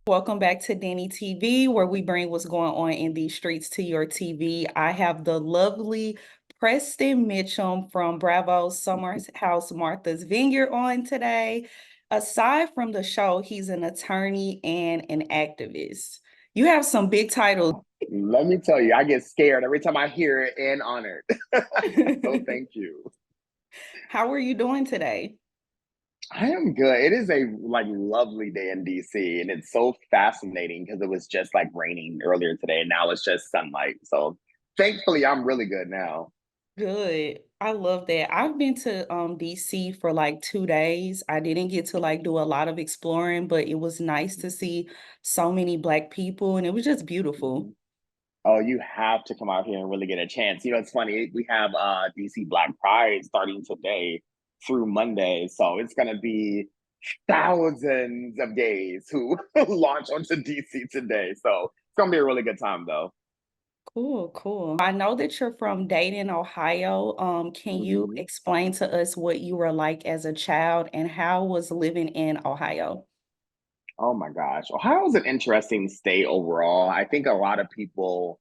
Welcome back to Danny TV, where we bring what's going on in these streets to your TV. I have the lovely Preston Mitchum from Bravo's Summerhouse Martha's Vineyard on today. Aside from the show, he's an attorney and an activist. You have some big titles. Let me tell you, I get scared every time I hear it and honored. So thank you. How are you doing today? I am good. It is a lovely day in DC, and it's so fascinating because it was just like raining earlier today, and now it's just sunlight. So thankfully, I'm really good now. Good. I love that. I've been to DC for like 2 days. I didn't get to like do a lot of exploring, but it was nice to see so many Black people and it was just beautiful. Oh, you have to come out here and really get a chance. It's funny. We have DC Black Pride starting today through Monday, so it's gonna be thousands of gays who launch onto DC today. So it's gonna be a really good time, though. Cool, cool. I know that you're from Dayton, Ohio. Can you Mhm. explain to us what you were like as a child and how was living in Ohio? Oh my gosh. Ohio is an interesting state overall. I think a lot of people,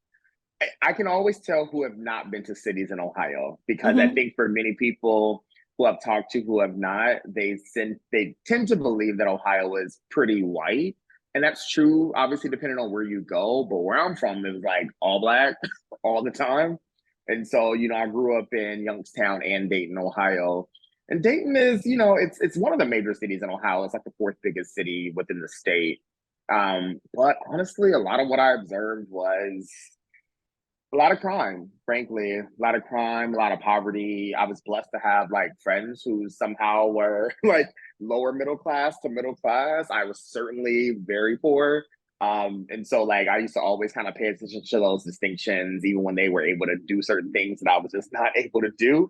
I can always tell who have not been to cities in Ohio because I Hmm. think for many people who I've talked to who have not, they tend to believe that Ohio is pretty white. And that's true, obviously, depending on where you go. But where I'm from, it was like all black all the time. And so, I grew up in Youngstown and Dayton, Ohio. And Dayton is, it's one of the major cities in Ohio. It's like the fourth biggest city within the state. But honestly, a lot of what I observed was a lot of crime, frankly, a lot of crime, a lot of poverty. I was blessed to have like friends who somehow were like lower middle class to middle class. I was certainly very poor. And so like I used to always kind of pay attention to those distinctions, even when they were able to do certain things that I was just not able to do,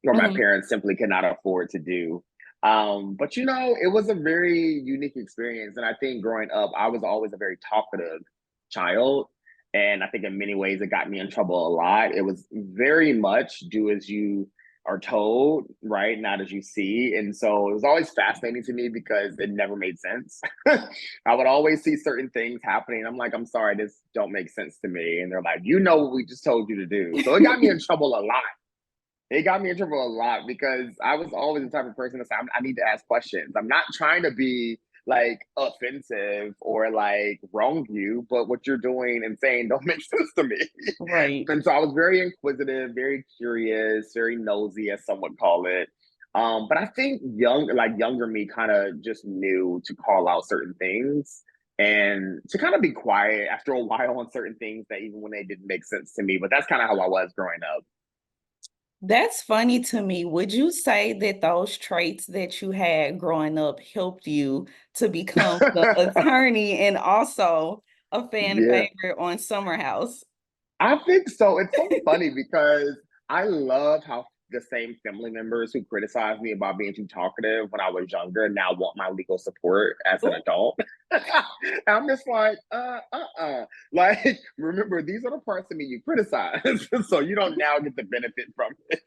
or my Hmm. parents simply could not afford to do. But it was a very unique experience. And I think growing up, I was always a very talkative child. And I think in many ways it got me in trouble a lot. It was very much do as you are told, right? Not as you see. And so it was always fascinating to me because it never made sense. I would always see certain things happening. I'm like, I'm sorry, this don't make sense to me. And they're like, you know what we just told you to do. So it got me in trouble a lot. It got me in trouble a lot because I was always the type of person to say, I need to ask questions. I'm not trying to be like offensive or like wrong you, but what you're doing and saying don't make sense to me. Right. And so I was very inquisitive, very curious, very nosy, as some would call it. But I think younger me kind of just knew to call out certain things and to kind of be quiet after a while on certain things that even when they didn't make sense to me. But that's kind of how I was growing up. That's funny to me. Would you say that those traits that you had growing up helped you to become the attorney and also a fan Yeah. favorite on Summerhouse? I think so. It's so funny because I love how the same family members who criticized me about being too talkative when I was younger now want my legal support as an Ooh. adult. I'm just like, Like, remember, these are the parts of me you criticize. So you don't now get the benefit from it.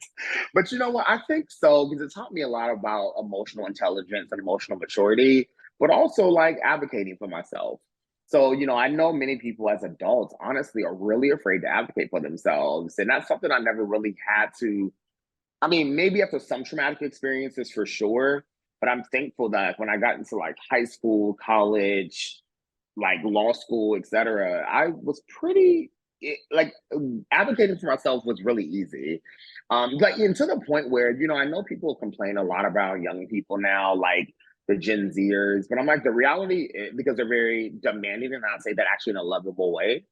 But you know what? I think so because it taught me a lot about emotional intelligence and emotional maturity, but also like advocating for myself. So, I know many people as adults, honestly, are really afraid to advocate for themselves. And that's something I never really had to. I mean, maybe after some traumatic experiences for sure. But I'm thankful that when I got into like high school, college, like law school, etc., I was pretty like advocating for myself was really easy. Like and to the point where I know people complain a lot about young people now, like the Gen Zers, but I'm like the reality because they're very demanding, and I'd say that actually in a lovable way.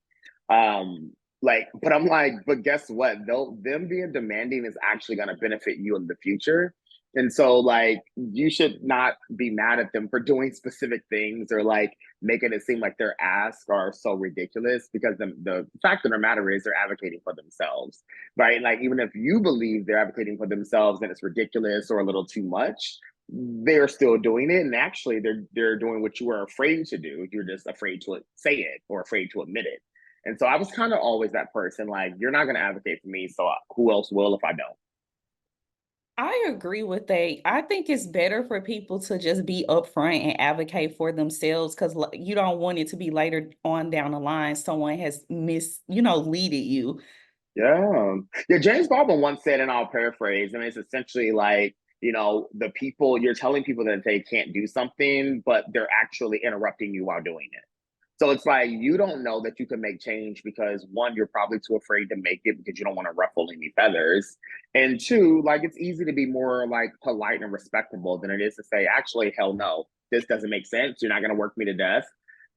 Um, but I'm like, but guess what? Though them being demanding is actually going to benefit you in the future. And so, like, you should not be mad at them for doing specific things or like making it seem like their asks are so ridiculous because the fact of the matter is they're advocating for themselves, right? Like, even if you believe they're advocating for themselves and it's ridiculous or a little too much, they're still doing it. And actually, they're doing what you were afraid to do. You're just afraid to say it or afraid to admit it. And so I was kind of always that person, like, you're not going to advocate for me, so who else will if I don't? I agree with that. I think it's better for people to just be upfront and advocate for themselves because you don't want it to be later on down the line someone has leaded you. Yeah. Yeah, James Baldwin once said, and I'll paraphrase, and it's essentially like, the people, you're telling people that they can't do something, but they're actually interrupting you while doing it. So it's like you don't know that you can make change because one, you're probably too afraid to make it because you don't want to ruffle any feathers. And two, like it's easy to be more like polite and respectable than it is to say, actually, hell no, this doesn't make sense. You're not gonna work me to death.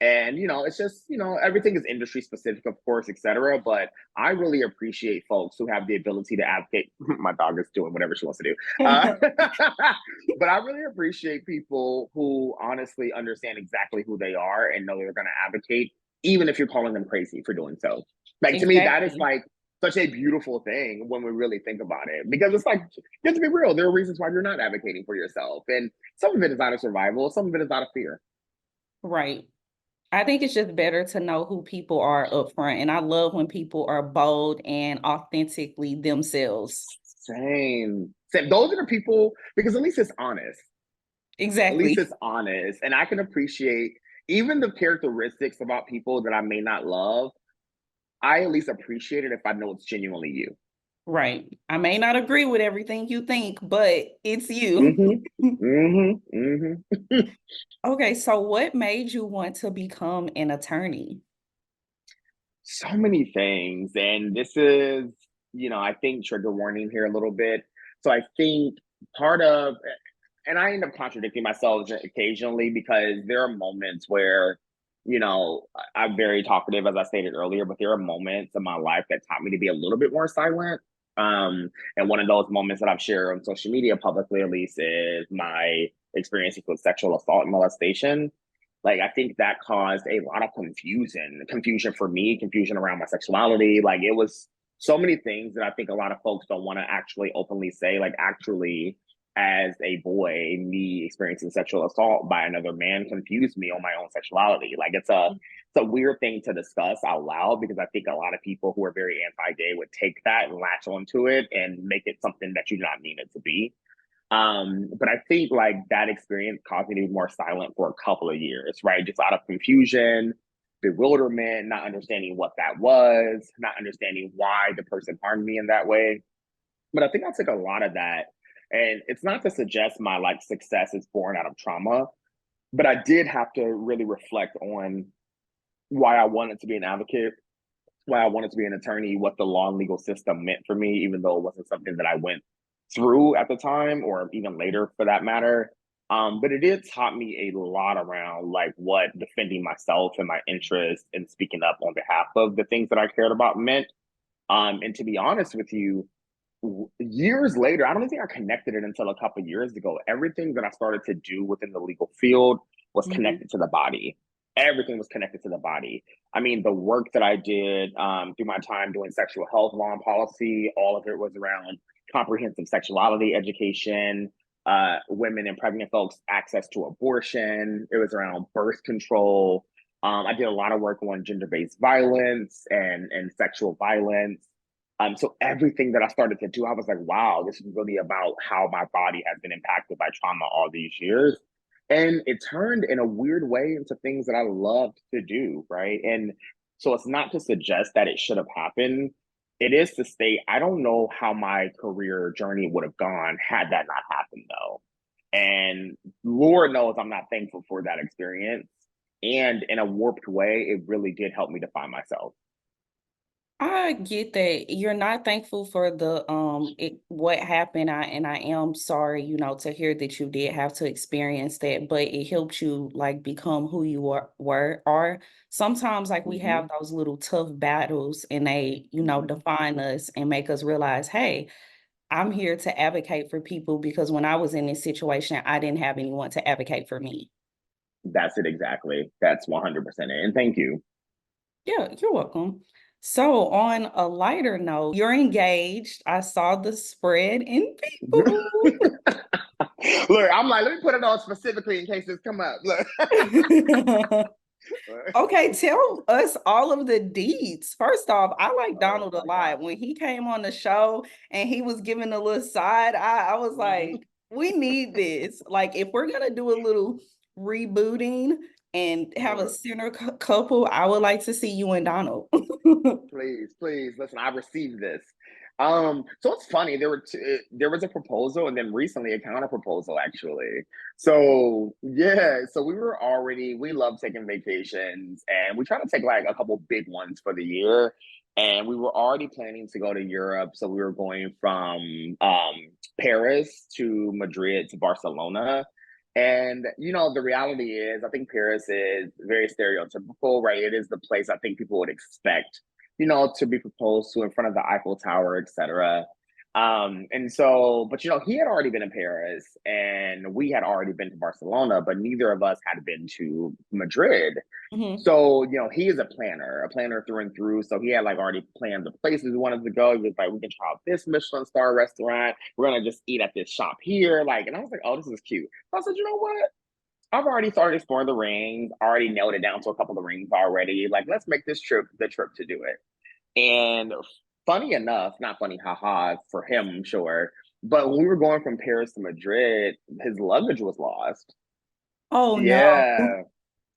And it's just, everything is industry specific, of course, etc. But I really appreciate folks who have the ability to advocate. My dog is doing whatever she wants to do. But I really appreciate people who honestly understand exactly who they are and know they're going to advocate, even if you're calling them crazy for doing so. Like to me, that is Exactly. like such a beautiful thing when we really think about it, because it's like you have to be real. There are reasons why you're not advocating for yourself, and some of it is out of survival, some of it is out of fear. Right. I think it's just better to know who people are upfront. And I love when people are bold and authentically themselves. Same. Same. Those are the people, because at least it's honest. At least Exactly. it's honest, and I can appreciate even the characteristics about people that I may not love. I at least appreciate it if I know it's genuinely you. Right. I may not agree with everything you think, but it's you. Mm-hmm. Mm-hmm. Mm-hmm. Okay, so what made you want to become an attorney? So many things. And this is, I think trigger warning here a little bit. So I think part of, and I end up contradicting myself occasionally because there are moments where, I'm very talkative, as I stated earlier, but there are moments in my life that taught me to be a little bit more silent. And one of those moments that I've shared on social media publicly, at least, is my experiences with sexual assault and molestation. Like I think that caused a lot of confusion for me, confusion around my sexuality. Like it was so many things that I think a lot of folks don't want to actually openly say. Like actually, as a boy, me experiencing sexual assault by another man confused me on my own sexuality. Like it's a weird thing to discuss out loud because I think a lot of people who are very anti-gay would take that and latch onto it and make it something that you do not mean it to be. But I think like that experience caused me to be more silent for a couple of years, right? Just out of confusion, bewilderment, not understanding what that was, not understanding why the person harmed me in that way. But I think I took a lot of that. And it's not to suggest my like success is born out of trauma, but I did have to really reflect on why I wanted to be an advocate, why I wanted to be an attorney, what the law and legal system meant for me, even though it wasn't something that I went through at the time or even later for that matter. But it did taught me a lot around like what defending myself and my interests and speaking up on behalf of the things that I cared about meant. And to be honest with you, years later, I don't think I connected it until a couple of years ago. Everything that I started to do within the legal field was Mhm. connected to the body. Everything was connected to the body. I mean, the work that I did through my time doing sexual health law and policy, all of it was around comprehensive sexuality education, women and pregnant folks' access to abortion. It was around birth control. I did a lot of work on gender-based violence and sexual violence. So everything that I started to do, I was like, wow, this is really about how my body has been impacted by trauma all these years. And it turned in a weird way into things that I loved to do, right? And so it's not to suggest that it should have happened. It is to state, I don't know how my career journey would have gone had that not happened, though. And Lord knows I'm not thankful for that experience. And in a warped way, it really did help me define myself. I get that you're not thankful for the what happened. I am sorry, to hear that you did have to experience that, but it helped you like become who you are. Sometimes like we Mm-hmm. have those little tough battles and they, define us and make us realize, hey, I'm here to advocate for people because when I was in this situation, I didn't have anyone to advocate for me. That's it exactly. That's 100% it. And thank you. Yeah, you're welcome. So, on a lighter note, you're engaged. I saw the spread in people. Look, I'm like, let me put it on specifically in case this come up. Look. Okay, tell us all of the deeds. First off, I like Oh Donald a my God. lot. When he came on the show and he was giving a little side, I was Mhm. like, we need this. Like, if we're gonna do a little rebooting and have a Uh, center couple, I would like to see you and Donald. Please, please, listen, I received this. So it's funny, there was a proposal and then recently a counter proposal actually. So yeah, so we love taking vacations and we try to take like a couple big ones for the year. And we were already planning to go to Europe. So we were going from Paris to Madrid to Barcelona. And the reality is, I think Paris is very stereotypical, right? It is the place I think people would expect to be proposed to in front of the Eiffel Tower, etc. And so, but he had already been in Paris and we had already been to Barcelona, but neither of us had been to Madrid. Mhm. So, he is a planner through and through. So he had like already planned the places we wanted to go. He was like, we can try out this Michelin star restaurant. We're gonna just eat at this shop here. Like, and I was like, oh, this is cute. So I said, you know what? I've already started exploring the rings, already nailed it down to a couple of rings already. Like, let's make this trip the trip to do it. And funny enough, not funny, haha, for him, I'm sure. But when we were going from Paris to Madrid, his luggage was lost. Oh no. Yeah.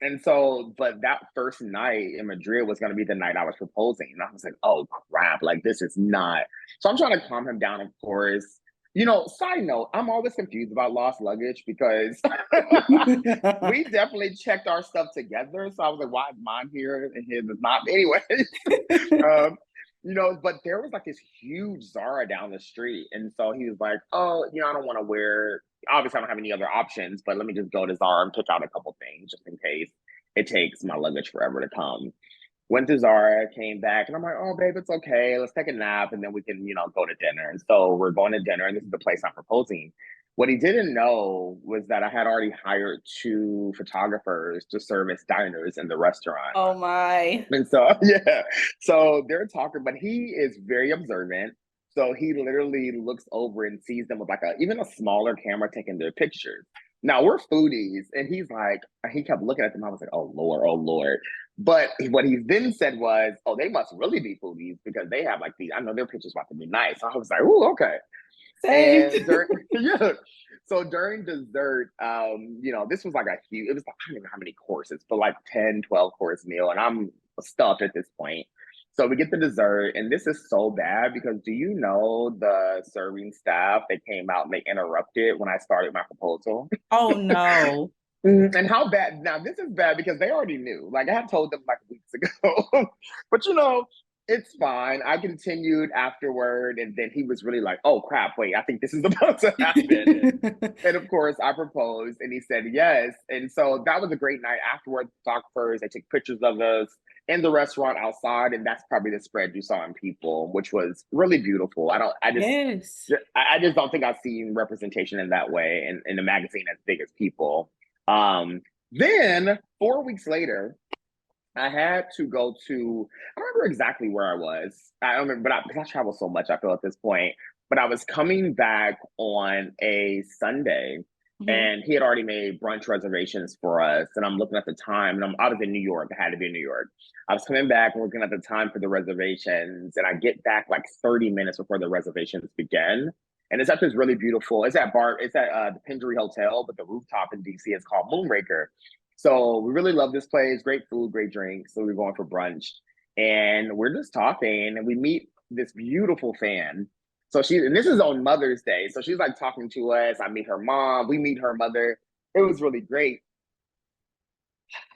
And so, but that first night in Madrid was going to be the night I was proposing. And I was like, oh crap, like this is not. So I'm trying to calm him down, of course. Side note, I'm always confused about lost luggage because we definitely checked our stuff together. So I was like, why is mine here and his is not? Anyway, um, but there was like this huge Zara down the street. And so he was like, oh, I don't want to wear, obviously I don't have any other options, but let me just go to Zara and pick out a couple things just in case it takes my luggage forever to come. Went to Zara, came back, and I'm like, oh, babe, it's okay. Let's take a nap and then we can, go to dinner. And so we're going to dinner, and this is the place I'm proposing. What he didn't know was that I had already hired two photographers to serve as diners in the restaurant. Oh my. And so, yeah, so they're talking, but he is very observant. So he literally looks over and sees them with like even a smaller camera taking their pictures. Now we're foodies, and he kept looking at them. I was like, oh Lord, oh Lord. But what he then said was, oh, they must really be foodies because they have like these, I know their pictures about to be nice. So I was like, oh, okay. Saved. And during yeah, so during dessert, this was like it was like, I don't even know how many courses, but like 10, 12 course meal, and I'm stuffed at this point. So we get the dessert, and this is so bad because do you know the serving staff that came out and they interrupted when I started my proposal? Oh no. And how bad? Now this is bad because they already knew. Like I had told them like weeks ago, but it's fine. I continued afterward, and then he was really like, "Oh crap! Wait, I think this is about to happen." And of course, I proposed, and he said yes. And so that was a great night. Afterwards, photographers they took pictures of us in the restaurant outside, and that's probably the spread you saw in People, which was really beautiful. Yes. I just don't think I've seen representation in that way in a magazine as big as People. Then 4 weeks later, I had to go to, I don't remember exactly where I was. I don't remember, because I travel so much, I feel at this point. But I was coming back on a Sunday Mhm. and he had already made brunch reservations for us. And I'm looking at the time and I was in New York. I had to be in New York. I was coming back and looking at the time for the reservations. And I get back like 30 minutes before the reservations begin. And it's at this really beautiful, it's at the Pendry Hotel, but the rooftop in DC is called Moonraker. So we really love this place. Great food, great drinks. So we're going for brunch, and we're just talking, and we meet this beautiful fan. And this is on Mother's Day. So she's like talking to us. I meet her mom. We meet her mother. It was really great.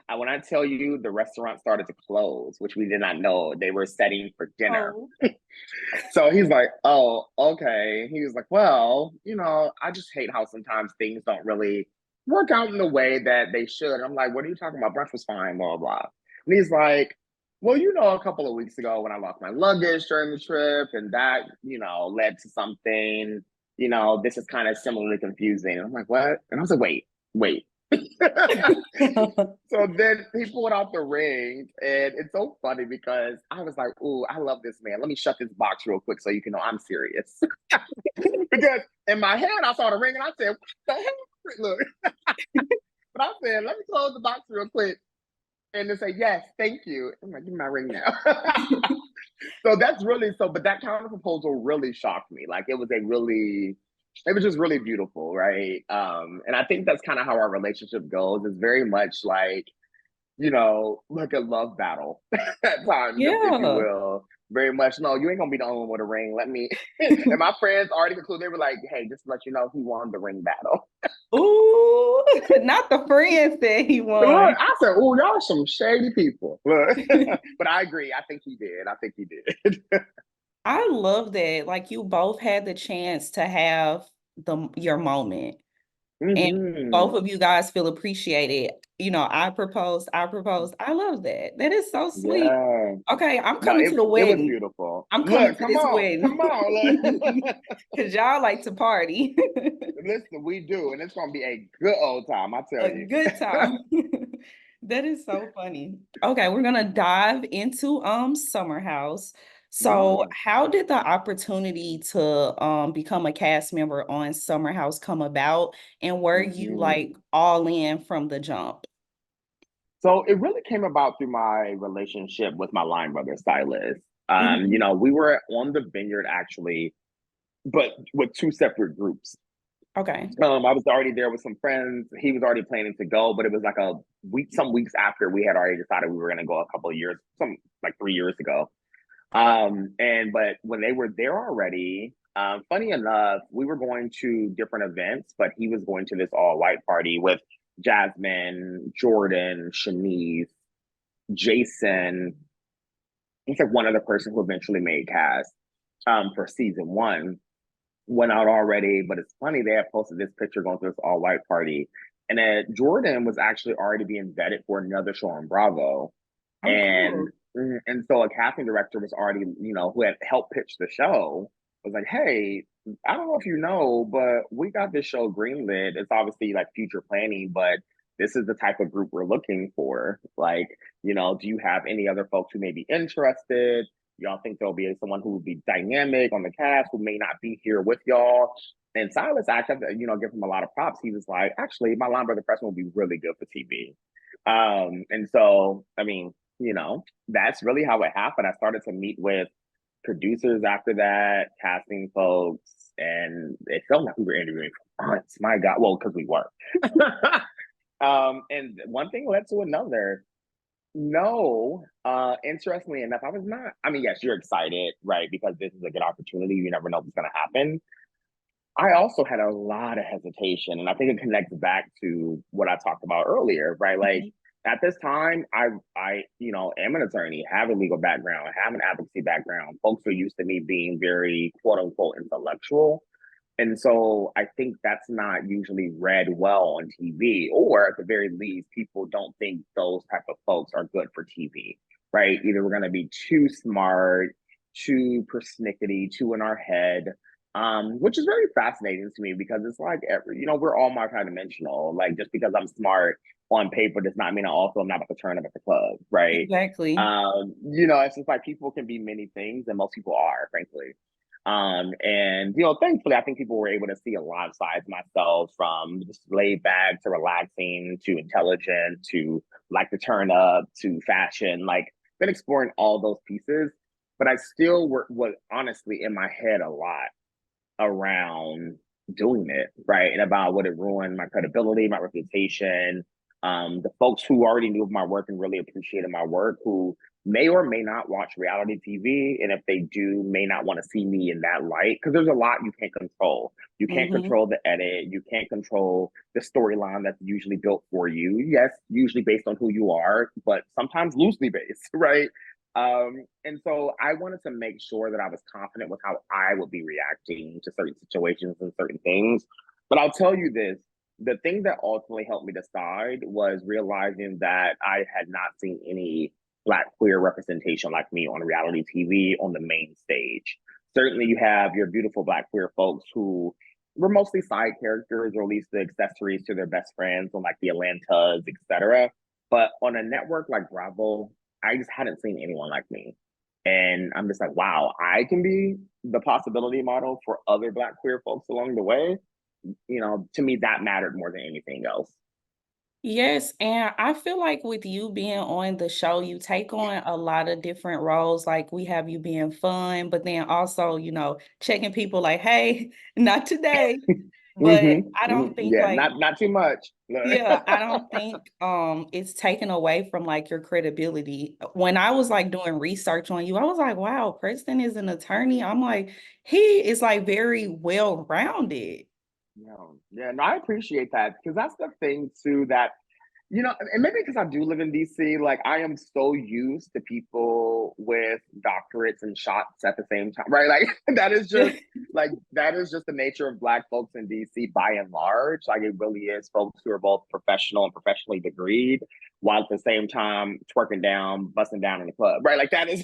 And when I tell you the restaurant started to close, which we did not know, they were setting for dinner. Oh. So he's like, oh, okay. He was like, well, I just hate how sometimes things don't really work out in the way that they should. I'm like, what are you talking about? Brunch was fine, blah, blah, blah. And he's like, well, a couple of weeks ago when I lost my luggage during the trip and that, led to something, this is kind of similarly confusing. And I'm like, what? And I was like, wait. So then he pulled out the ring, and it's so funny because I was like, "Ooh, I love this man. Let me shut this box real quick so you can know I'm serious." Because in my head, I saw the ring and I said, "What the hell?" Look, but I said, "Let me close the box real quick." and they say, yes, thank you. I'm like, give me my ring now. So that's really so, but that counter proposal really shocked me. Like it was just really beautiful, right? And I think that's kind of how our relationship goes. It's very much like, like a love battle at times, if you Yeah. will. Very much, no, you ain't gonna be the only one with a ring. Let me. And my friends already concluded, they were like, hey, just to let you know, he won the ring battle. Ooh, not the friend said he Look, won. I said, oh, y'all some shady people. Look. But I agree. I think he did. I think he did. I love that. Like you both had the chance to have your moment. And both Hmm. of you guys feel appreciated. I proposed. I love that. That is so sweet. Yeah. Okay, I'm No, coming to the it was wedding. beautiful. I'm coming Look, to come this on, wedding come on. because y'all like to party. Listen, we do, and it's gonna be a good old time, I tell A you. good time. That is so funny. Okay, we're gonna dive into Summerhouse. So, Yeah. how did the opportunity to become a cast member on Summerhouse come about? And were you like Mhm. all in from the jump? So it really came about through my relationship with my line brother, Silas. Mhm. We were on the Vineyard actually, but with two separate groups. Okay. I was already there with some friends. He was already planning to go, but it was like some weeks after we had already decided we were going to go a couple of years, some like 3 years ago. But when they were there already, funny enough, we were going to different events, but he was going to this all white party with Jasmine, Jordan, Shanice, Jason. It's like one other person who eventually made cast for season one went out already, but it's funny they had posted this picture going to this all white party, and then Jordan was actually already being vetted for another show on Bravo, Oh, and cool. so a casting director was already who had helped pitch the show was like, hey, I don't know if you know, but we got this show greenlit. It's obviously like future planning, but this is the type of group we're looking for. Like, do you have any other folks who may be interested? Y'all think there'll be someone who would be dynamic on the cast who may not be here with y'all? And Silas actually, give him a lot of props. He was like, actually, my line brother Preston will be really good for TV. And so, I mean, that's really how it happened. I started to meet with producers after that, casting folks, and it felt like we were interviewing for months. My God, well, because we were. And one thing led to another. No, interestingly enough, I was not. I mean, yes, you're excited, right? Because this is a good opportunity. You never know what's going to happen. I also had a lot of hesitation, and I think it connects back to what I talked about earlier, right? Like Mhm. at this time, I, am an attorney, have a legal background, have an advocacy background. Folks are used to me being very quote unquote intellectual. And so I think that's not usually read well on TV, or at the very least, people don't think those type of folks are good for TV, right? Either we're going to be too smart, too persnickety, too in our head, which is very fascinating to me because it's like, we're all multidimensional. Like just because I'm smart on paper does not mean I also am not about to turn up at the club, right? Exactly. It's just like people can be many things, and most people are, frankly. And thankfully, I think people were able to see a lot of sides of myself, from just laid back to relaxing to intelligent to like to turn up to fashion. Like, been exploring all those pieces, but I still was honestly in my head a lot around doing it, right? And about what it ruined my credibility, my reputation. The folks who already knew of my work and really appreciated my work, who may or may not watch reality TV, and if they do, may not want to see me in that light, because there's a lot you can't control. You can't Hmm. control the edit. You can't control the storyline that's usually built for you. Yes, usually based on who you are, but sometimes loosely based, right? And so I wanted to make sure that I was confident with how I would be reacting to certain situations and certain things. But I'll tell you this, the thing that ultimately helped me decide was realizing that I had not seen any Black queer representation like me on reality TV on the main stage. Certainly, you have your beautiful Black queer folks who were mostly side characters, or at least the accessories to their best friends on like the Atlantas, etc. But on a network like Bravo, I just hadn't seen anyone like me. And I'm just like, wow, I can be the possibility model for other Black queer folks along the way. To me, that mattered more than anything else. Yes, and I feel like with you being on the show, you take on a lot of different roles. Like we have you being fun, but then also, checking people like, hey, not today. But I don't think Yeah, like, not too much. yeah, I don't think it's taken away from like your credibility. When I was like doing research on you, I was like, wow, Preston is an attorney. I'm like, he is like very well rounded. Yeah, no, I appreciate that because that's the thing too that and maybe because I do live in DC, like I am so used to people with doctorates and shots at the same time, right? Like that is just the nature of Black folks in DC by and large. Like it really is folks who are both professional and professionally degreed, while at the same time twerking down, busting down in the club, right? Like that's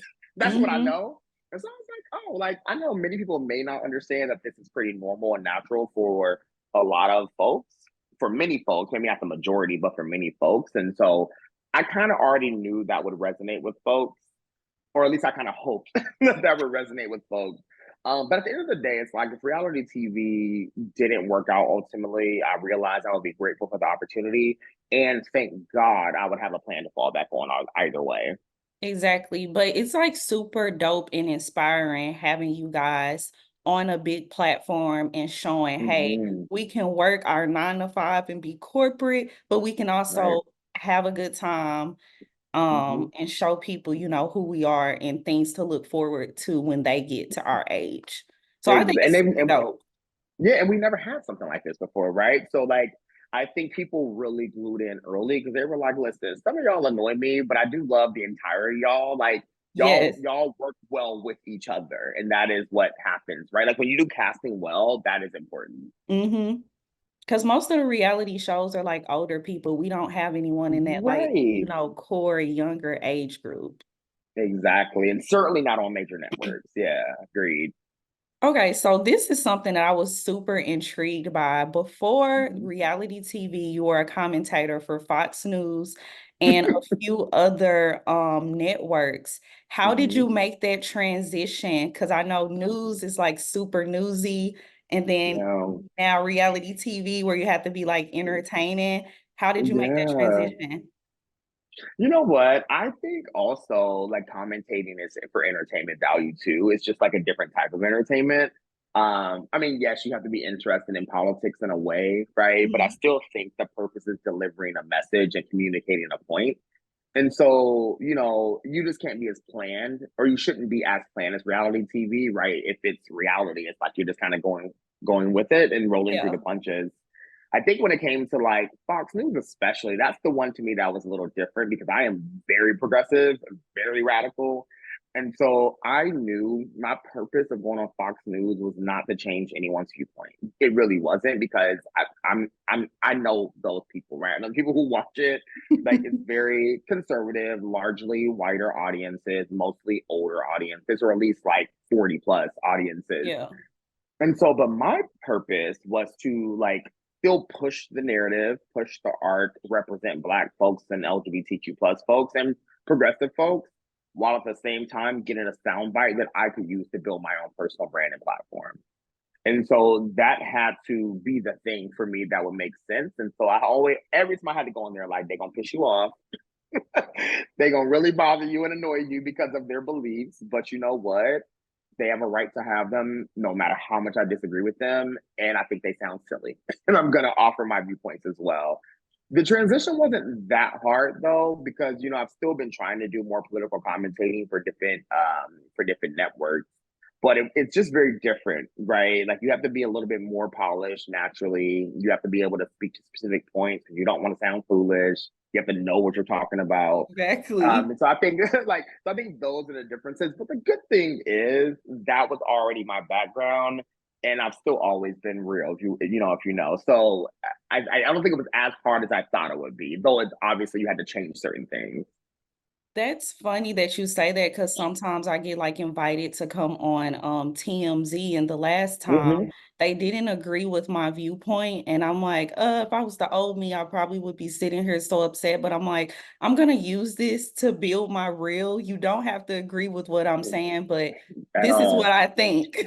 what I Hmm. know. And so I was like, oh, like I know many people may not understand that this is pretty normal and natural for a lot of folks, for many folks, maybe not the majority, but for many folks. And so I kind of already knew that would resonate with folks, or at least I kind of hoped that would resonate with folks. But at the end of the day, it's like if reality TV didn't work out ultimately, I realized I would be grateful for the opportunity. And thank God I would have a plan to fall back on either way. Exactly. But it's like super dope and inspiring having you guys on a big platform and showing, hey, Hmm. we can work our 9 to 5 and be corporate, but we can Right. also have a good time Hmm. and show people, who we are and things to look forward to when they get to our age. So I think And, it's they, super and dope. Yeah, and we never had something like this before, right? So like I think people really glued in early because they were like, listen, some of y'all annoy me, but I do love the entire y'all. Like Yes. y'all work well with each other. And that is what happens, right? Like when you do casting well, that is important. Mm-hmm. Because most of the reality shows are like older people. We don't have anyone in that like, Right. core younger age group. Exactly. And certainly not on major networks. Yeah, agreed. Okay, so this is something that I was super intrigued by. Before Mhm. reality TV, you were a commentator for Fox News and a few other networks. How did Mhm. you make that transition? Because I know news is like super newsy, and then Yeah. now reality TV where you have to be like entertaining. How did you make that Yeah. transition? You know what? I think also like commentating is for entertainment value too. It's just like a different type of entertainment. I mean, yes, you have to be interested in politics in a way, right? But I Mhm. still think the purpose is delivering a message and communicating a point. And so, you just can't be as planned, or you shouldn't be as planned as reality TV, right? If it's reality, it's like you're just kind of going with it and rolling through Yeah, the punches. I think when it came to like Fox News, especially, that's the one to me that was a little different because I am very progressive, very radical. And so I knew my purpose of going on Fox News was not to change anyone's viewpoint. It really wasn't because I know those people, right? I know people who watch it, like it's very conservative, largely whiter audiences, mostly older audiences, or at least like 40 plus audiences. yeah, And so, but my purpose was to like still push the narrative, push the art, represent Black folks and LGBTQ plus folks and progressive folks, while at the same time getting a soundbite that I could use to build my own personal brand and platform. And so that had to be the thing for me that would make sense. And so I always, every time I had to go in there, like they're gonna piss you off, they're gonna really bother you and annoy you because of their beliefs. But you know what? They have a right to have them, no matter how much I disagree with them. And I think they sound silly. And I'm gonna offer my viewpoints as well. The transition wasn't that hard though, because I've still been trying to do more political commentating for different networks. But it's just very different, right? Like you have to be a little bit more polished naturally. You have to be able to speak to specific points. You don't want to sound foolish. You have to know what you're talking about. exactly. And so I think so I think those are the differences. But the good thing is that was already my background, and I've still always been real. If you know. So I don't think it was as hard as I thought it would be. Though it's obviously you had to change certain things. That's funny that you say that because sometimes I get like invited to come on TMZ, and the last time Hmm. they didn't agree with my viewpoint, and I'm like, if I was the old me, I probably would be sitting here so upset. But I'm like, I'm gonna use this to build my reel. You don't have to agree with what I'm saying, but At this is what all. I think.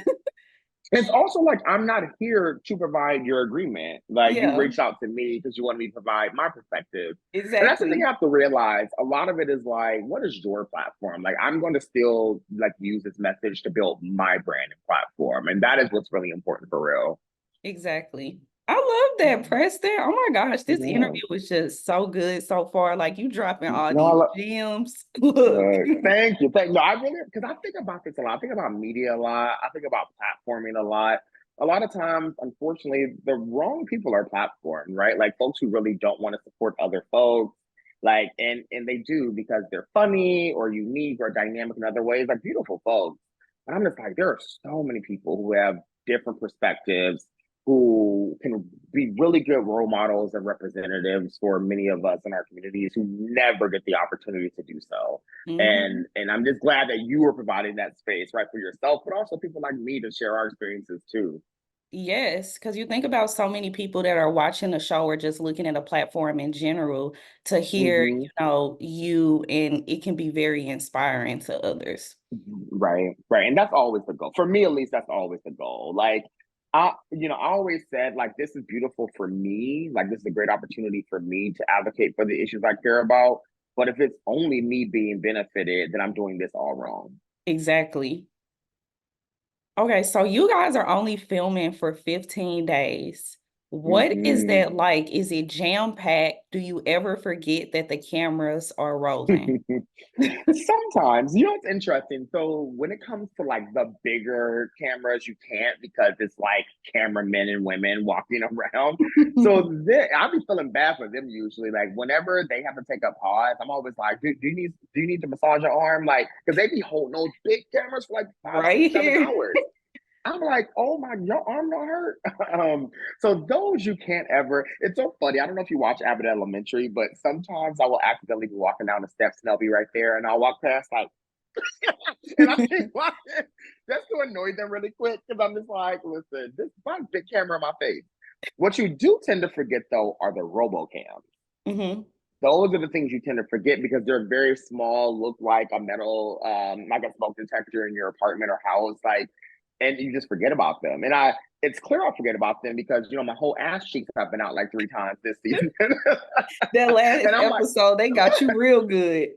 It's also like I'm not here to provide your agreement. Like you Yeah, reached out to me because you want me to provide my perspective. And that's the thing exactly. you have to realize. A lot of it is like, what is your platform? Like I'm going to still like use this message to build my brand and platform. And that is what's really important for real. Exactly. I love that, Preston. Oh my gosh, this Yeah. interview was just so good so far. Like you dropping all No, I these love gems. Look. thank you. Thank you. No, I really because I think about this a lot. I think about media a lot. I think about platforming a lot. A lot of times, unfortunately, the wrong people are platformed, right? Like folks who really don't want to support other folks. Like and they do because they're funny or unique or dynamic in other ways, like beautiful folks. But I'm just like, there are so many people who have different perspectives who can be really good role models and representatives for many of us in our communities who never get the opportunity to do so. Mhm. And I'm just glad that you were providing that space, right, for yourself, but also people like me to share our experiences too. Yes, because you think about so many people that are watching the show or just looking at a platform in general to hear, Hmm. you, and it can be very inspiring to others. Right, right. And that's always the goal. For me, at least, that's always the goal. Like, I always said, like, this is beautiful for me. Like, this is a great opportunity for me to advocate for the issues I care about. But if it's only me being benefited, then I'm doing this all wrong. Exactly. Okay, so you guys are only filming for 15 days. What is Hmm. that like? Is it jam-packed? Do you ever forget that the cameras are rolling? Sometimes, it's interesting. So when it comes to like the bigger cameras, you can't because it's like cameramen and women walking around. So I'll be feeling bad for them usually. Like whenever they have to take up pause, I'm always like, do you need to massage your arm? Like, because they be holding those big cameras for like five, six, Right seven here. hours. I'm like, oh my, your arm don't hurt. So those you can't ever. It's so funny. I don't know if you watch Abbott Elementary, but sometimes I will accidentally be walking down the steps and they'll be right there, and I'll walk past like, and I keep walking just to annoy them really quick because I'm just like, listen, this my big camera in my face. What you do tend to forget though are the RoboCams. Hmm. Those are the things you tend to forget because they're very small, look like a metal, like a smoke detector in your apartment or house, like, and you just forget about them. And it's clear I forget about them because my whole ass cheeks have been out like 3 times this season, That last and I'm like, episode, they got you real good.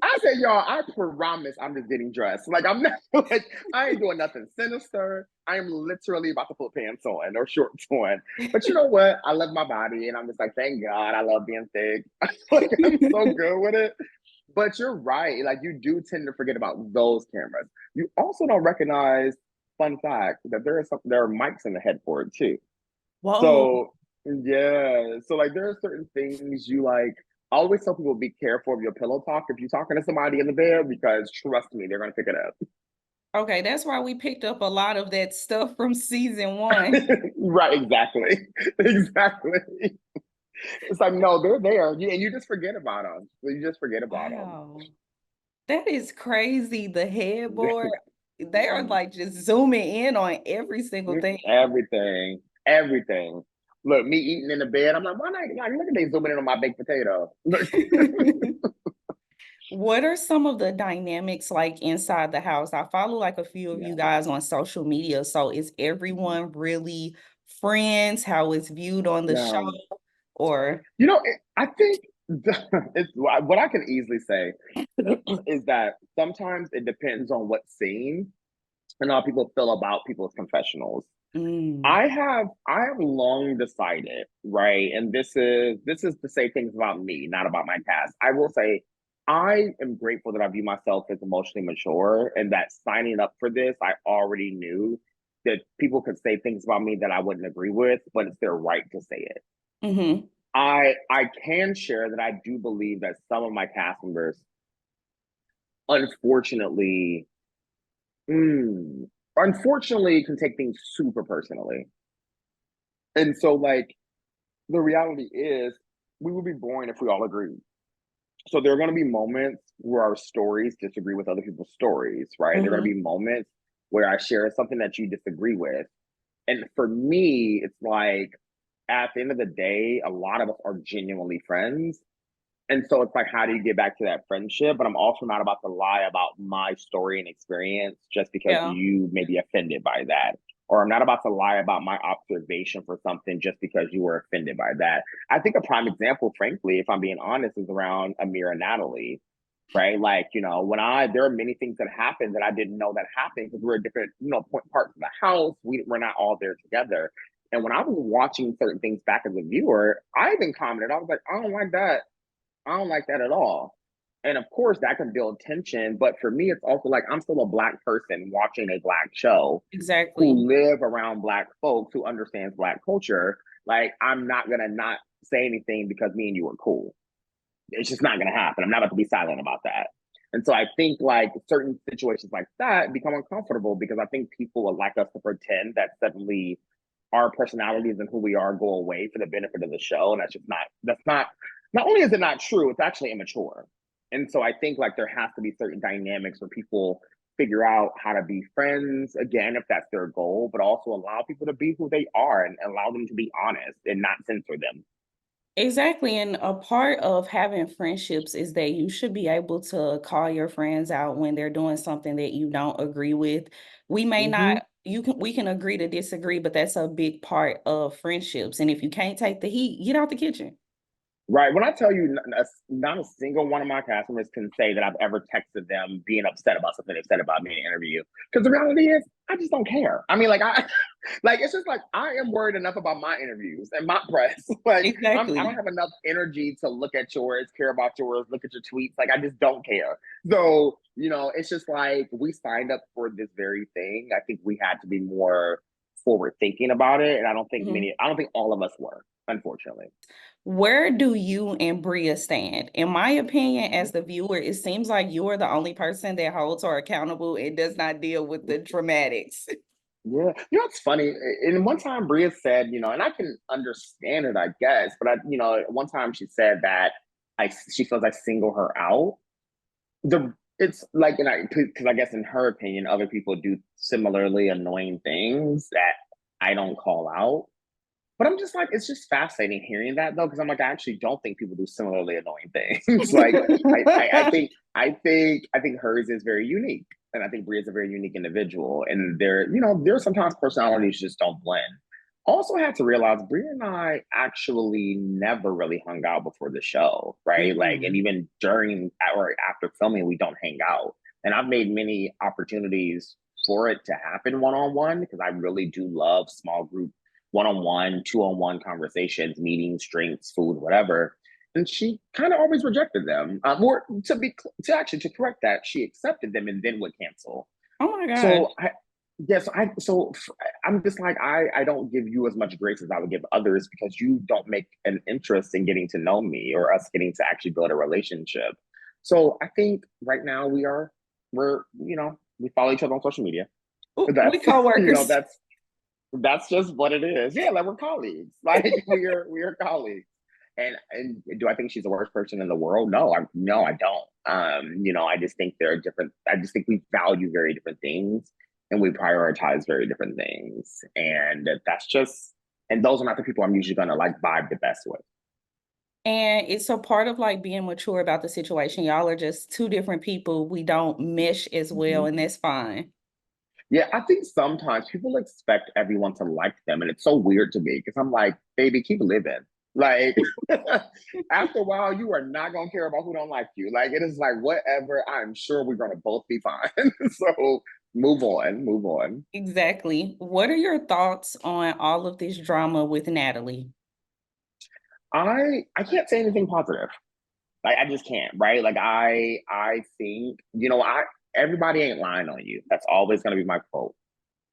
I said, y'all, I promise I'm just getting dressed. Like I'm not like I ain't doing nothing sinister. I am literally about to put pants on or shorts on. But you know what? I love my body, and I'm just like, thank God, I love being thick. Like I'm so good with it. But you're right. Like you do tend to forget about those cameras. You also don't recognize, fun fact, that there are mics in the headboard too. Whoa. So yeah. So like there are certain things you like. I always tell people be careful of your pillow talk if you're talking to somebody in the bed because trust me, they're gonna pick it up. Okay, that's why we picked up a lot of that stuff from season one. Right, exactly. Exactly. It's like, no, they're there. And you just forget about them. You just forget about Wow. That is crazy. The headboard, them. they are like just zooming in on every single thing. Everything, everything. Look, me eating in the bed. I'm like, why not? Like, look at they zooming in on my baked potato. What are some of the dynamics like inside the house? I follow like a few of you Yeah, guys on social media. So is everyone really friends? How it's viewed on the show? yeah. Or I think it's what I can easily say is that sometimes it depends on what scene and how people feel about people's confessionals. mm, I have long decided, right? And this is to say things about me, not about my past. I will say I am grateful that I view myself as emotionally mature and that signing up for this, I already knew that people could say things about me that I wouldn't agree with, but it's their right to say it. hmm. I can share that I do believe that some of my cast members, unfortunately, mm, unfortunately, can take things super personally. And so, like, the reality is, we would be boring if we all agreed. So there are going to be moments where our stories disagree with other people's stories, right? There are going to Hmm. be moments where I share something that you disagree with. And for me, it's like at the end of the day, a lot of us are genuinely friends. And so it's like, how do you get back to that friendship? But I'm also not about to lie about my story and experience just because Yeah. you may be offended by that or I'm not about to lie about my observation for something just because you were offended by that. I think a prime example, frankly, if I'm being honest, is around Amir and Natalie, right? Like, there are many things that happened that I didn't know that happened because we're at different, parts of the house. We're not all there together. And when I was watching certain things back as a viewer, I even commented, I was like, I don't like that. I don't like that at all. And of course, that can build tension. But for me, it's also like I'm still a Black person watching a Black show Exactly. who live around Black folks who understands Black culture. Like, I'm not going to not say anything because me and you are cool. It's just not going to happen. I'm not about to be silent about that. And so I think like certain situations like that become uncomfortable because I think people would like us to pretend that suddenly our personalities and who we are go away for the benefit of the show. And not only is it not true, it's actually immature. And so I think like there has to be certain dynamics where people figure out how to be friends again, if that's their goal, but also allow people to be who they are and allow them to be honest and not censor them. Exactly. And a part of having friendships is that you should be able to call your friends out when they're doing something that you don't agree with. We may Mm-hmm. not, we can agree to disagree, but that's a big part of friendships. And if you can't take the heat, get out the kitchen. Right. When I tell you, not a single one of my customers can say that I've ever texted them being upset about something they've said about me in an interview. Because the reality is, I just don't care. I mean, like it's just like I am worried enough about my interviews and my press. Like I don't Exactly. have enough energy to look at yours, care about yours, look at your tweets. Like I just don't care. So it's just like we signed up for this very thing. I think we had to be more forward thinking about it, and Mhm. I don't think all of us were, unfortunately. Where do you and Bria stand? In my opinion, as the viewer, it seems like you are the only person that holds her accountable and does not deal with the dramatics. Yeah, it's funny. And one time Bria said, and I can understand it, I guess, but one time she said that she feels I single her out. It's like, and because I guess in her opinion, other people do similarly annoying things that I don't call out. But I'm just like, it's just fascinating hearing that though, because I'm like, I actually don't think people do similarly annoying things. Like, I think hers is very unique, and I think Bria's a very unique individual. And there are sometimes personalities just don't blend. Also, had to realize Bria and I actually never really hung out before the show, right? Like, and Mm. even during or after filming, we don't hang out. And I've made many opportunities for it to happen one on one because I really do love small group one-on-one, two-on-one conversations, meetings, drinks, food, whatever. And she kind of always rejected them. Or to correct that, she accepted them and then would cancel. Oh my gosh. So I'm just like I don't give you as much grace as I would give others because you don't make an interest in getting to know me or us getting to actually build a relationship. So I think right now we follow each other on social media. Ooh, we That's co-workers. that's just what it is. Yeah, like we're colleagues. Like we are colleagues. And do I think she's the worst person in the world? No, I don't. I just think there are different. I just think we value very different things and we prioritize very different things. And that's just. And those are not the people I'm usually gonna like vibe the best with. And it's a part of like being mature about the situation. Y'all are just two different people. We don't mesh as well, Mhm. and that's fine. Yeah, I think sometimes people expect everyone to like them, and it's so weird to me because I'm like, baby, keep living. Like after a while, you are not gonna care about who don't like you. Like it is like whatever. I'm sure we're gonna both be fine. So move on, move on. Exactly. What are your thoughts on all of this drama with Natalie? I can't say anything positive. Like I just can't, right? Like I think I everybody ain't lying on you. That's always gonna be my quote.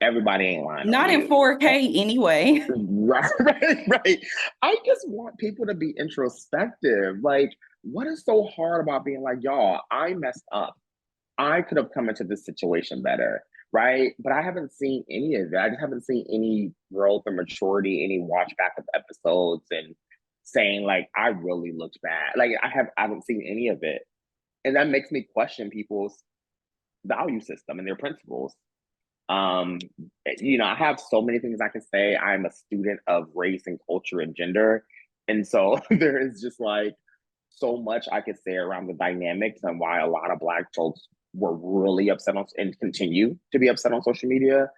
Everybody ain't lying on Not in you. 4K anyway. Right, right. I just want people to be introspective. Like, what is so hard about being like, y'all, I messed up. I could have come into this situation better, right? But I haven't seen any of that. I just haven't seen any growth or maturity, any watch back of episodes and saying like, I really looked bad. Like I haven't seen any of it. And that makes me question people's value system and their principles. Um, I have so many things I can say. I'm a student of race and culture and gender. And so there is just like so much I could say around the dynamics and why a lot of Black folks were really upset on and continue to be upset on social media.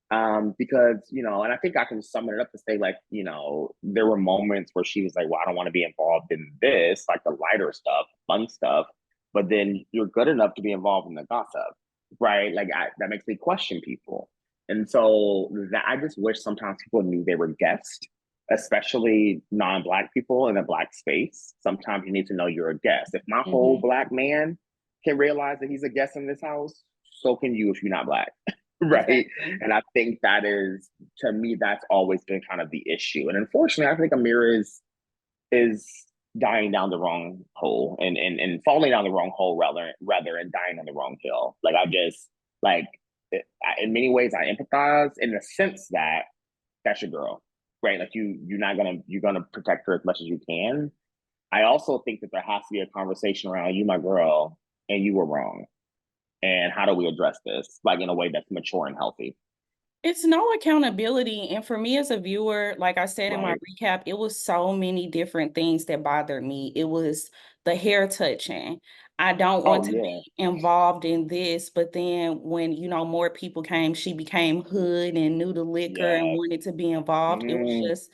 Because, and I think I can sum it up to say, like, there were moments where she was like, well, I don't want to be involved in this, like the lighter stuff, fun stuff, but then you're good enough to be involved in the gossip, right? Like, that makes me question people. And so that I just wish sometimes people knew they were guests, especially non-Black people in a Black space. Sometimes you need to know you're a guest. If my whole Hmm. Black man can realize that he's a guest in this house, so can you if you're not Black. Right. Exactly. And I think that is, to me, that's always been kind of the issue. And unfortunately, I think Amir is dying down the wrong hole and falling down the wrong hole rather and dying on the wrong hill. Like I just like in many ways I empathize in the sense that that's your girl, right? Like you're gonna protect her as much as you can. I also think that there has to be a conversation around you, my girl, and you were wrong. And how do we address this, like in a way that's mature and healthy? It's no accountability. And for me as a viewer, like I said in my Right. recap, it was so many different things that bothered me. It was the hair touching. I don't want Oh to yeah. be involved in this. But then when, more people came, she became hood and knew the liquor and Yes. wanted to be involved. It was Mm, just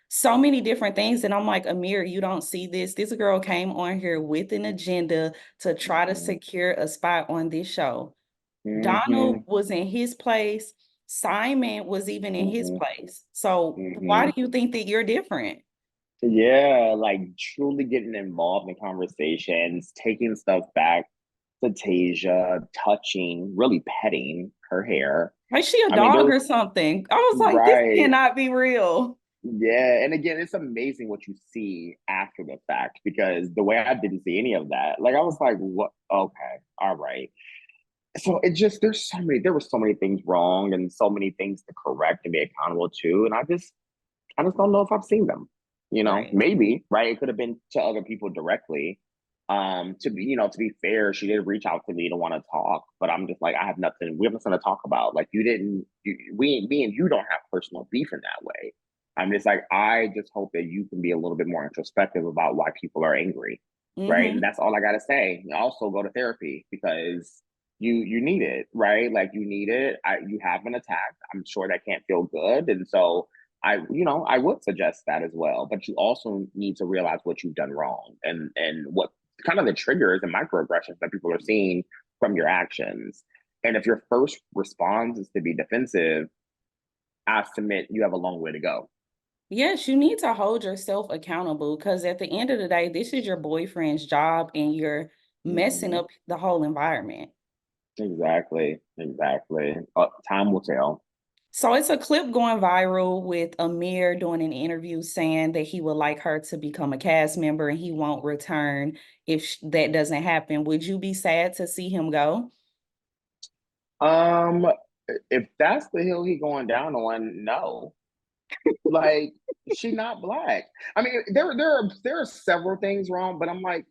so many different things. And I'm like, Amir, you don't see this. This girl came on here with an agenda to try to mhm, secure a spot on this show. Donald mhm, was in his place. Simon was even in his mhm, place. So why do mhm. you think that you're different? Yeah, like truly getting involved in conversations, taking stuff back to Tasia, touching, really petting her hair. Like she a I mean, there dog was or something. I was like, this right. cannot be real. Yeah, and again, it's amazing what you see after the fact because the way I didn't see any of that, like I was like, what? Okay, all right. So it just there were so many things wrong and so many things to correct and be accountable to, and I just don't know if I've seen them. Right. Maybe, right? It could have been to other people directly. To be fair, she did reach out to me to want to talk, but I'm just like, I have nothing, we have nothing to talk about. Like you didn't, me and you don't have personal beef in that way. I'm just like, I just hope that you can be a little bit more introspective about why people are angry. Right. And Mm-hmm. that's all I gotta say. Also go to therapy because you need it, right? Like you need it. You have been attacked. I'm sure that can't feel good. And so I would suggest that as well. But you also need to realize what you've done wrong and what kind of the triggers and microaggressions that people are seeing from your actions. And if your first response is to be defensive, I submit you have a long way to go. Yes, you need to hold yourself accountable because at the end of the day, this is your boyfriend's job and you're messing Hmm. up the whole environment. Exactly. Exactly. Time will tell. So it's a clip going viral with Amir doing an interview saying that he would like her to become a cast member and he won't return if that doesn't happen. Would you be sad to see him go? Um, if that's the hill he going down on, no. Like she not Black. I mean, there are several things wrong, but I'm like,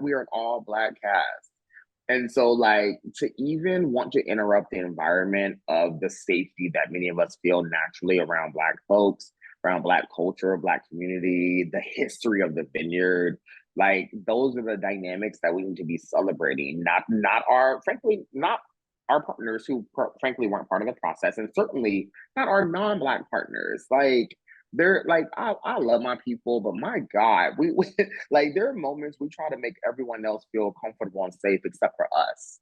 we are an all Black cast. And so, like, to even want to interrupt the environment of the safety that many of us feel naturally around Black folks, around Black culture, Black community, the history of the Vineyard, like, those are the dynamics that we need to be celebrating. Frankly, not our partners who, frankly, weren't part of the process, and certainly not our non-Black partners. Like, they're like, I love my people, but my God, we like there are moments we try to make everyone else feel comfortable and safe except for us.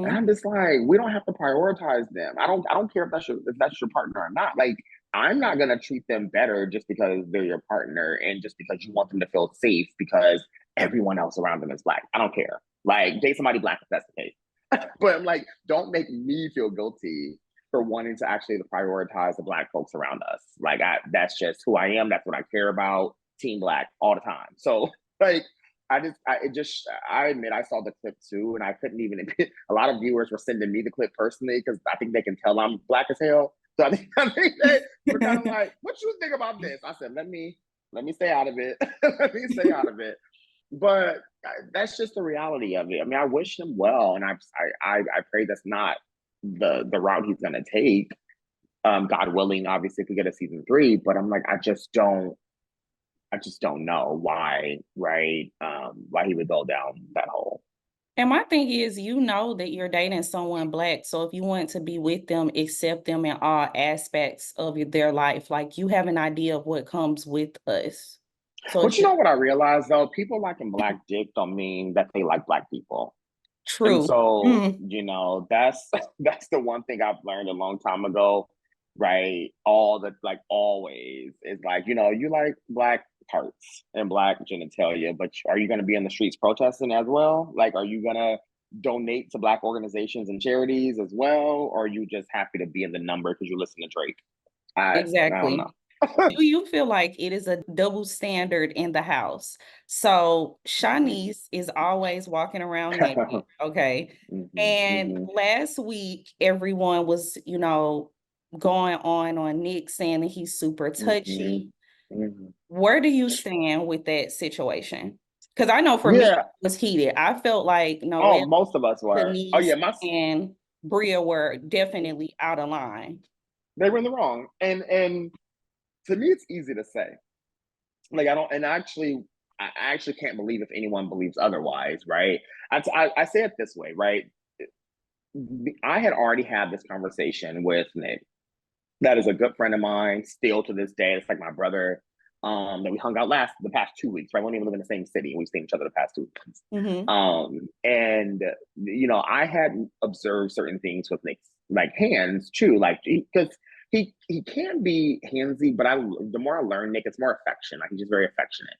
And Hmm. I'm just like, we don't have to prioritize them. I don't care if that's your partner or not. Like, I'm not gonna treat them better just because they're your partner and just because you want them to feel safe because everyone else around them is Black. I don't care. Like, date somebody Black if that's the case. But I'm like, don't make me feel guilty for wanting to actually prioritize the Black folks around us. Like, that's just who I am. That's what I care about. Team Black all the time. So like, I admit I saw the clip too, and I couldn't even. A lot of viewers were sending me the clip personally because I think they can tell I'm Black as hell. So I think they were kind of like, "What you think about this?" I said, "Let me stay out of it. Let me stay out of it." But that's just the reality of it. I mean, I wish him well, and I pray that's not the route he's going to take. God willing, obviously, if we get a season three. But I'm like, I just don't know why, right? Why he would go down that hole. And my thing is, you know that you're dating someone Black, so if you want to be with them, accept them in all aspects of their life. Like you have an idea of what comes with us. So But it's you just know what I realized though? People liking black dick don't mean that they like black people. And true. so, Mm, that's that's the one thing I've learned a long time ago, right? All the like always is like, you like black parts and black genitalia, but are you gonna be in the streets protesting as well? Like, are you gonna donate to black organizations and charities as well? Or are you just happy to be in the number because you listen to Drake? I don't exactly. know. Do you feel like it is a double standard in the house? So Shanice is always walking around naked, okay? Hmm. And Hmm. last week, everyone was, going on Nick saying that he's super Hmm. touchy. Hmm. Where do you stand with that situation? Because I know for me, it Yeah. was heated. I felt like Oh, Noelle, most of us were. Oh Denise, yeah, my and Bria were definitely out of line. they were in the wrong. And to me, it's easy to say. Like I don't, and I actually can't believe if anyone believes otherwise, right? I say it this way, right? I had already had this conversation with Nick. That is a good friend of mine, still to this day. It's like my brother. That we hung out the past 2 weeks, right? We don't even live in the same city, and we've seen each other the past 2 weeks. Hmm. And I had observed certain things with Nick's like hands too, like because he can be handsy, but the more I learn Nick, it's more affection. Like he's just very affectionate.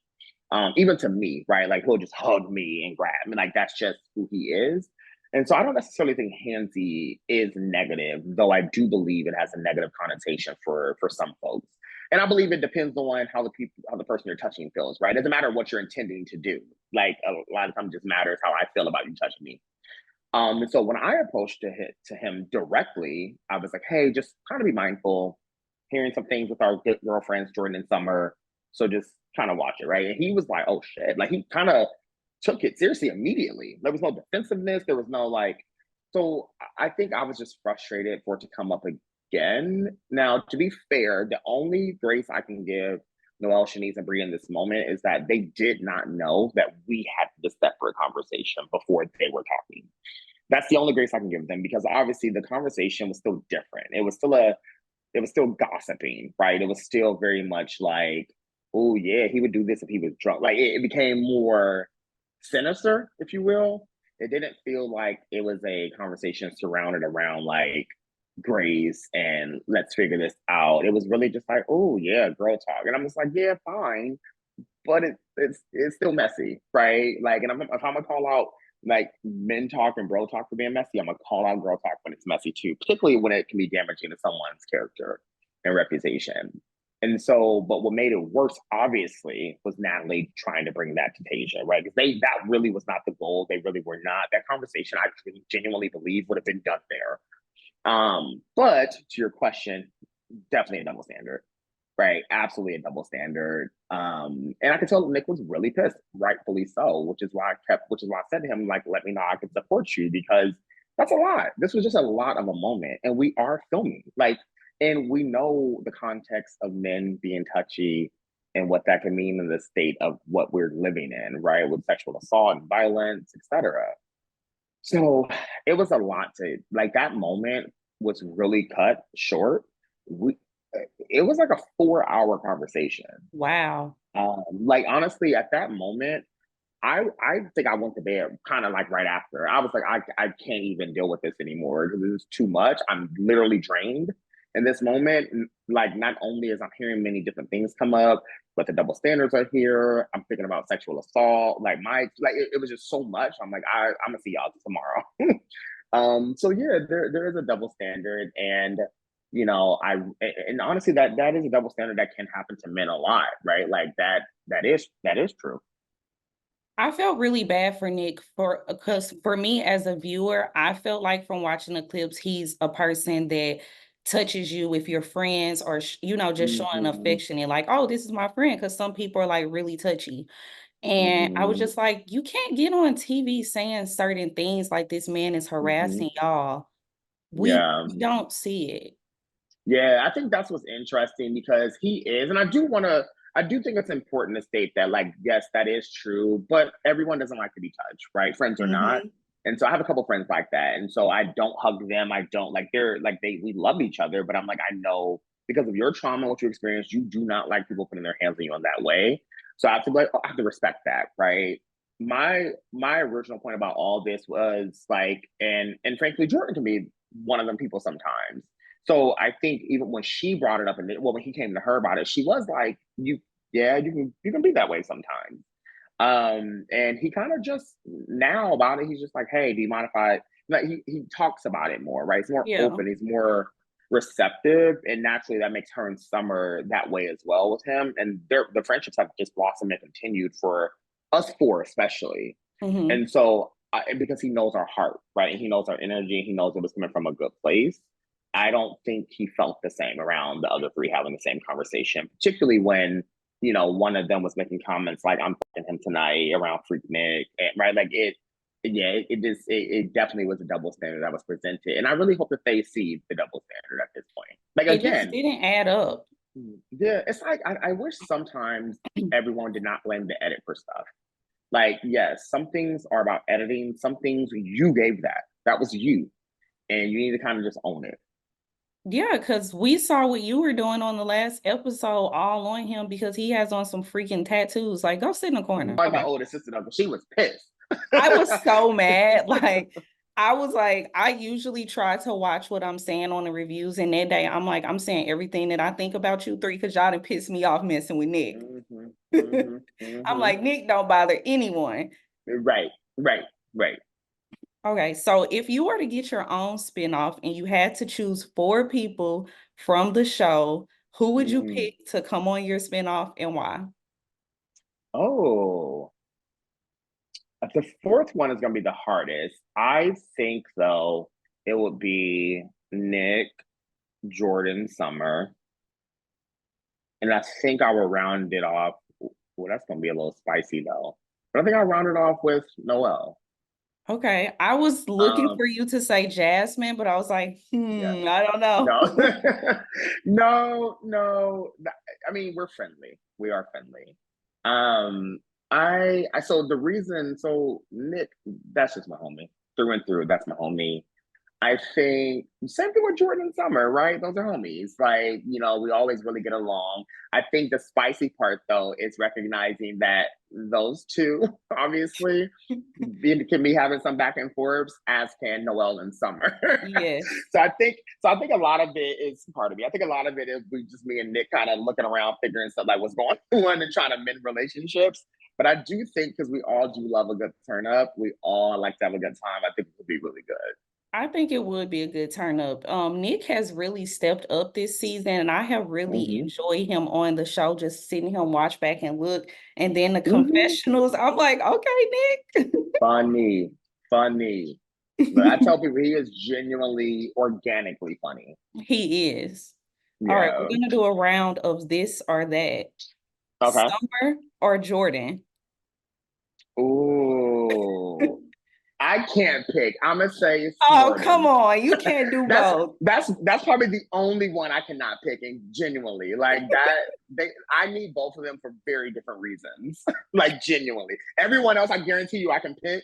Even to me, right? Like he'll just hug me and grab me. Like that's just who he is. And so I don't necessarily think handsy is negative, though I do believe it has a negative connotation for some folks. And I believe it depends on how the person you're touching feels, right? It doesn't matter what you're intending to do. Like a lot of times, it just matters how I feel about you touching me. And so when I approached to him directly, I was like, "Hey, just kind of be mindful. Hearing some things with our good girlfriends, Jordan and Summer. So just kind of watch it, right?" And he was like, "Oh shit!" Like he kind of took it seriously immediately. There was no defensiveness. There was no like. So I think I was just frustrated for it to come up again. Now, to be fair, the only grace I can give Noelle, Shanice, and Brie in this moment is that they did not know that we had this separate conversation before they were talking. That's the only grace I can give them because obviously the conversation was still different. It was still gossiping, right? It was still very much like, oh yeah, he would do this if he was drunk. Like it became more sinister, if you will. It didn't feel like it was a conversation surrounded around like grace and let's figure this out. It was really just like, oh yeah, girl talk. And I'm just like, yeah, fine, but it's still messy, right? Like, and if I'm gonna call out like men talk and bro talk for being messy, I'm gonna call out girl talk when it's messy too, particularly when it can be damaging to someone's character and reputation. And so, but what made it worse, obviously, was Natalie trying to bring that to Tasia, right? Because that really was not the goal. They really were not. That conversation, I genuinely believe, would have been done there. But to your question, definitely a double standard, right? Absolutely a double standard. And I could tell Nick was really pissed, rightfully so, which is why I said to him, like, let me know I can support you because that's a lot. This was just a lot of a moment. And we are filming. Like, and we know the context of men being touchy and what that can mean in the state of what we're living in, right? With sexual assault and violence, etc. So it was a lot to like that moment was really cut short. We, it was like a 4 hour conversation. Wow. Like honestly, at that moment, I think I went to bed kind of like right after. I was like, I can't even deal with this anymore because it's too much. I'm literally drained in this moment. Like not only is I'm hearing many different things come up, but the double standards are here. I'm thinking about sexual assault. It was just so much. I'm like, I'm gonna see y'all tomorrow. So yeah, there is a double standard, and and honestly, that is a double standard that can happen to men a lot, right? Like that is true. I felt really bad for Nick for because for me as a viewer, I felt like from watching the clips, he's a person that touches you with your friends or just showing Hmm. affection and like, oh, this is my friend. Because some people are like really touchy. And I was Hmm. just like, you can't get on TV saying certain things like this man is Hmm. harassing y'all. We Yeah. don't see it. Yeah, I think that's what's interesting because he is, and I do think it's important to state that, like, yes, that is true, but everyone doesn't like to be touched, right? Friends or not. And so I have a couple friends like that. And so I don't hug them. I don't like we love each other, but I'm like, I know because of your trauma, what you experienced, you do not like people putting their hands on you in that way. So I have to respect that, right? My original point about all this was like, and frankly, Jordan can be one of them people sometimes. So I think even when she brought it up, and well, when he came to her about it, she was like, yeah, you can be that way sometimes. And he kind of just now about it, he's just like, hey, do you mind if I like he talks about it more, right? He's more Yeah. open, he's more receptive, and naturally that makes her and Summer that way as well with him. And the friendships have just blossomed and continued for us four, especially. Hmm. And so because he knows our heart, right? And he knows our energy, and he knows it was coming from a good place. I don't think he felt the same around the other three having the same conversation, particularly when one of them was making comments like "I'm fucking him tonight" around Freak Nick, right? Like yeah, it definitely was a double standard that was presented, and I really hope that they see the double standard at this point. Like It just again, didn't add up. yeah, it's like I wish sometimes everyone did not blame the edit for stuff. Like, yes, some things are about editing. Some things you gave that was you, and you need to kind of just own it. Yeah, because we saw what you were doing on the last episode all on him because he has on some freaking tattoos. Like, go sit in the corner. My Okay. older sister, though, she was pissed. I was so mad. Like, I was like, I usually try to watch what I'm saying on the reviews. And that day, I'm like, I'm saying everything that I think about you three because y'all done pissed me off messing with Nick. Mm-hmm, mm-hmm, I'm mm-hmm. like, Nick don't bother anyone. Right, right, right. Okay, so if you were to get your own spinoff and you had to choose four people from the show, who would you Mm. pick to come on your spinoff and why? Oh, the fourth one is going to be the hardest. I think, though, it would be Nick, Jordan, Summer. And I think I will round it off. Well, that's going to be a little spicy, though. But I think I'll round it off with Noel. Okay, I was looking Um, for you to say Jasmine, but I was like, yeah. I don't know. No, no, no. I mean, we're friendly. We are friendly. Um, so the reason, so Nick, that's just my homie through and through. That's my homie. I think same thing with Jordan and Summer, right? Those are homies. Like, we always really get along. I think the spicy part though is recognizing that those two obviously can be having some back and forths, as can Noel and Summer. Yes. So I think a lot of it is part of me. I think a lot of it is me and Nick kind of looking around, figuring stuff like what's going on and trying to mend relationships. But I do think because we all do love a good turn up, we all like to have a good time. I think it would be really good. I think it would be a good turn up. Nick has really stepped up this season, and I have really Mm-hmm. enjoyed him on the show, just sitting him watch back and look. And then the Mm-hmm. confessionals, I'm like, okay, Nick. Funny, funny. But I tell people he is genuinely, organically funny. He is. All right, we're Yeah. gonna do a round of this or that. Okay. Summer or Jordan? Ooh. I can't pick. I'm gonna say it's Oh, come Jordan. on. You can't do That's both. that's probably the only one I cannot pick, and genuinely like that. I need both of them for very different reasons. Like genuinely, everyone else I guarantee you I can pick,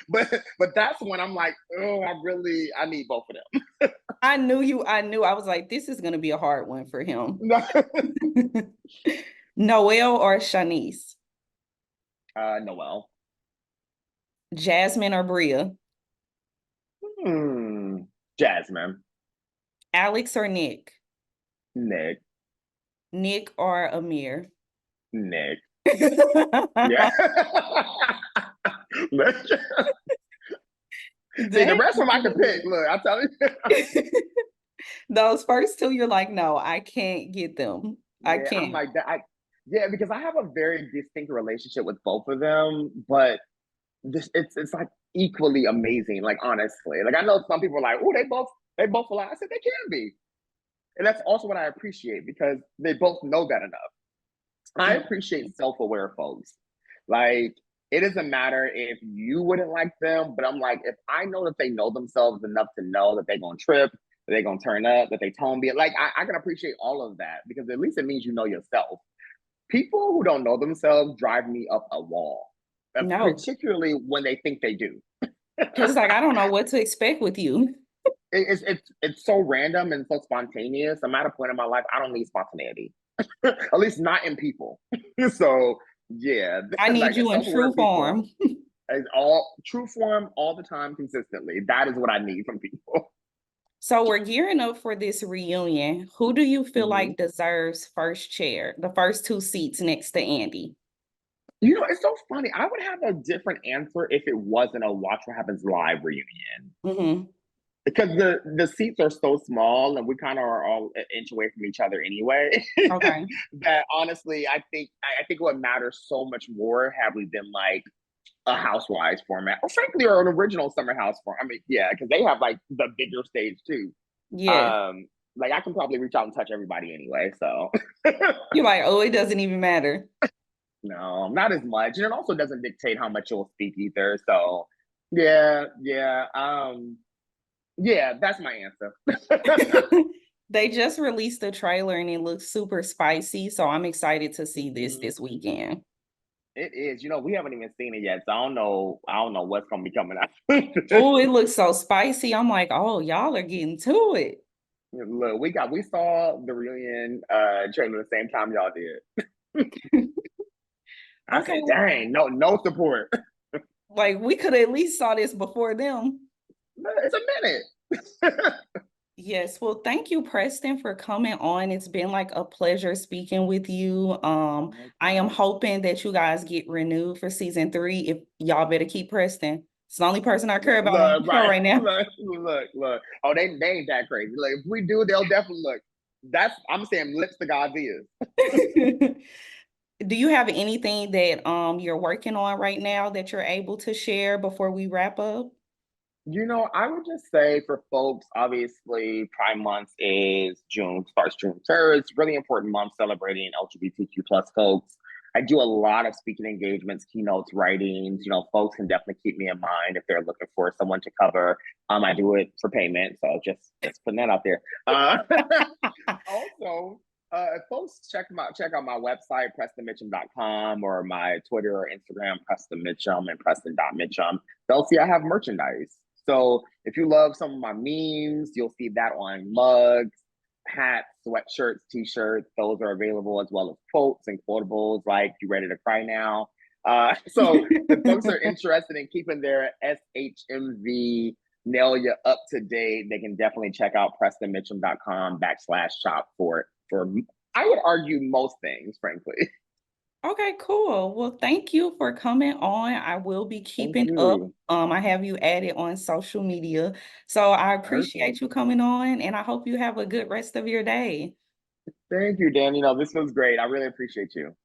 but that's when I'm like, oh, I need both of them. I knew you. I knew. I was like, this is gonna be a hard one for him. Noelle or Shanice? Noel. Jasmine or Bria? Jasmine. Alex or Nick? Nick. Nick or Amir? Nick. Yeah. See, the Dang. rest of them I can pick. Look, I tell you. Those first two, you're like, no, I can't get them. I Yeah, I'm can't. like that. Yeah, because I have a very distinct relationship with both of them, but it's like equally amazing. Like honestly, like I know some people are like, oh, they both lie. I said they can be, and that's also what I appreciate because they both know that enough. I appreciate self-aware folks. Like it doesn't matter if you wouldn't like them, but I'm like, if I know that they know themselves enough to know that they're gonna trip, that they're gonna turn up, that they tone be like, I can appreciate all of that because at least it means you know yourself. People who don't know themselves drive me up a wall, No, particularly when they think they do. Because like I don't know what to expect with you. It's so random and so spontaneous. I'm at a point in my life I don't need spontaneity, at least not in people. So yeah, I need like you in self-aware true people form. is all true form all the time consistently. That is what I need from people. So we're gearing up for this reunion. Who do you feel Mhm. like deserves first chair, the first two seats next to Andy? It's so funny. I would have a different answer if it wasn't a Watch What Happens Live reunion. Hmm. Because the seats are so small and we kind of are all an inch away from each other anyway. Okay. That honestly, I think it would matter so much more had we been like a Housewives format, or frankly, or an original Summer House form. I mean, yeah, because they have like the bigger stage too. Yes. Like I can probably reach out and touch everybody anyway. So You're like, oh, it doesn't even matter. no, not as much, and it also doesn't dictate how much you'll speak either. So yeah, yeah, yeah, that's my answer. They just released the trailer and it looks super spicy. So I'm excited to see Mhm. this weekend. It is. We haven't even seen it yet, so I don't know. I don't know what's gonna be coming out. Oh, it looks so spicy. I'm like, oh, y'all are getting to it. Look, we saw the reunion trailer the same time y'all did. I Okay, said, dang, no support. like we could at least saw this before them. It's a minute. Yes, well, thank you, Preston, for coming on. It's been like a pleasure speaking with you. I am Likewise. hoping that you guys get renewed for season three. If y'all better keep Preston. It's the only person I care about on Look, the show right. right now. Look. Oh, they ain't that crazy. Like if we do, they'll definitely look. I'm saying lips to God's ears. Do you have anything that you're working on right now that you're able to share before we wrap up? I would just say for folks, obviously, Prime Month is June, starts June 3rd. It's a really important month celebrating LGBTQ plus folks. I do a lot of speaking engagements, keynotes, writings. Folks can definitely keep me in mind if they're looking for someone to cover. I do it for payment, so just putting that out there. Also, if folks check out my website, PrestonMitchum.com, or my Twitter or Instagram, Preston Mitchum and Preston.Mitchum, they'll see I have merchandise. So if you love some of my memes, you'll see that on mugs, hats, sweatshirts, t-shirts. Those are available as well as quotes and quotables like "You ready to cry now?" So if folks are interested in keeping their SHMV nail you up to date, they can definitely check out PrestonMitchum.com/shop for I would argue most things, frankly. Okay, cool. Well, thank you for coming on. I will be Thank keeping up. you. I have you added on social media. So I appreciate Perfect. you coming on and I hope you have a good rest of your day. Thank you, Dan. This was great. I really appreciate you.